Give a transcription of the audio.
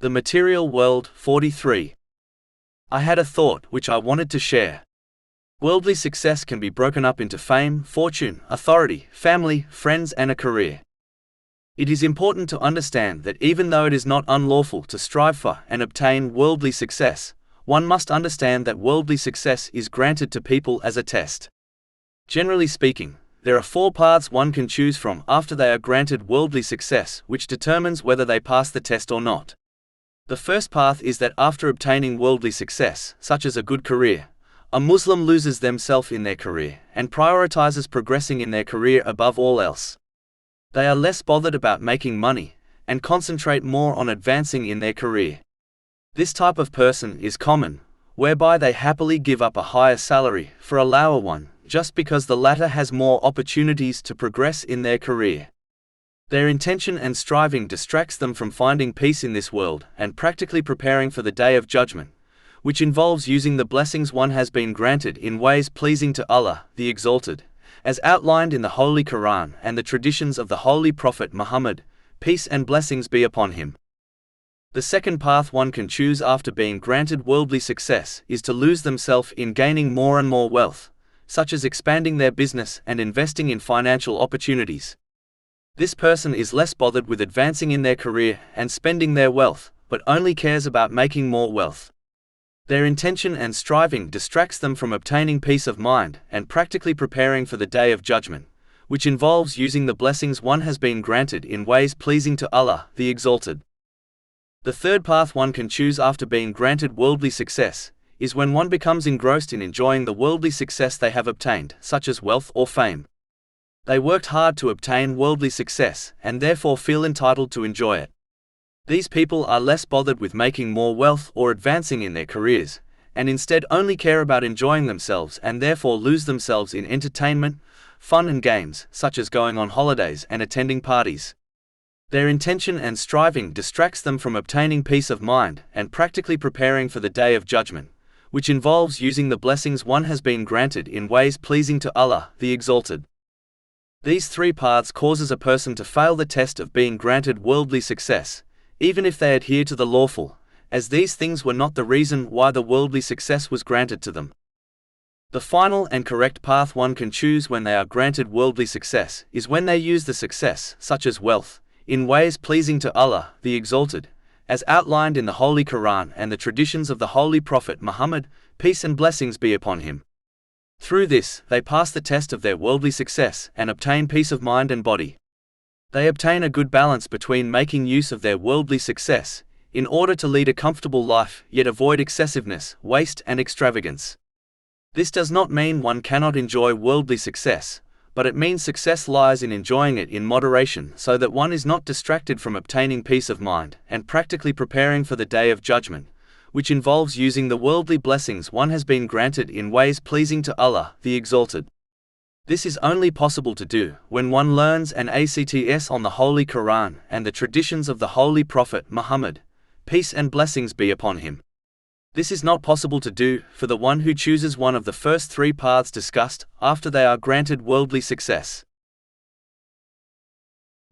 The Material World. 43. I had a thought which I wanted to share. Worldly success can be broken up into fame, fortune, authority, family, friends, and a career. It is important to understand that even though it is not unlawful to strive for and obtain worldly success, one must understand that worldly success is granted to people as a test. Generally speaking, there are 4 paths one can choose from after they are granted worldly success, which determines whether they pass the test or not. The first path is that after obtaining worldly success, such as a good career, a Muslim loses themselves in their career and prioritizes progressing in their career above all else. They are less bothered about making money and concentrate more on advancing in their career. This type of person is common, whereby they happily give up a higher salary for a lower one, just because the latter has more opportunities to progress in their career. Their intention and striving distracts them from finding peace in this world and practically preparing for the day of judgment, which involves using the blessings one has been granted in ways pleasing to Allah, the Exalted, as outlined in the Holy Quran and the traditions of the Holy Prophet Muhammad, peace and blessings be upon him. The second path one can choose after being granted worldly success is to lose themselves in gaining more and more wealth, such as expanding their business and investing in financial opportunities. This person is less bothered with advancing in their career and spending their wealth, but only cares about making more wealth. Their intention and striving distracts them from obtaining peace of mind and practically preparing for the day of judgment, which involves using the blessings one has been granted in ways pleasing to Allah, the Exalted. The third path one can choose after being granted worldly success is when one becomes engrossed in enjoying the worldly success they have obtained, such as wealth or fame. They worked hard to obtain worldly success and therefore feel entitled to enjoy it. These people are less bothered with making more wealth or advancing in their careers, and instead only care about enjoying themselves and therefore lose themselves in entertainment, fun and games, such as going on holidays and attending parties. Their intention and striving distracts them from obtaining peace of mind and practically preparing for the day of judgment, which involves using the blessings one has been granted in ways pleasing to Allah, the Exalted. These 3 paths causes a person to fail the test of being granted worldly success, even if they adhere to the lawful, as these things were not the reason why the worldly success was granted to them. The final and correct path one can choose when they are granted worldly success is when they use the success, such as wealth, in ways pleasing to Allah, the Exalted, as outlined in the Holy Quran and the traditions of the Holy Prophet Muhammad, peace and blessings be upon him. Through this, they pass the test of their worldly success and obtain peace of mind and body. They obtain a good balance between making use of their worldly success, in order to lead a comfortable life, yet avoid excessiveness, waste and extravagance. This does not mean one cannot enjoy worldly success, but it means success lies in enjoying it in moderation so that one is not distracted from obtaining peace of mind and practically preparing for the day of judgment, which involves using the worldly blessings one has been granted in ways pleasing to Allah, the Exalted. This is only possible to do when one learns and acts on the Holy Quran and the traditions of the Holy Prophet Muhammad, peace and blessings be upon him. This is not possible to do for the one who chooses one of the first 3 paths discussed after they are granted worldly success.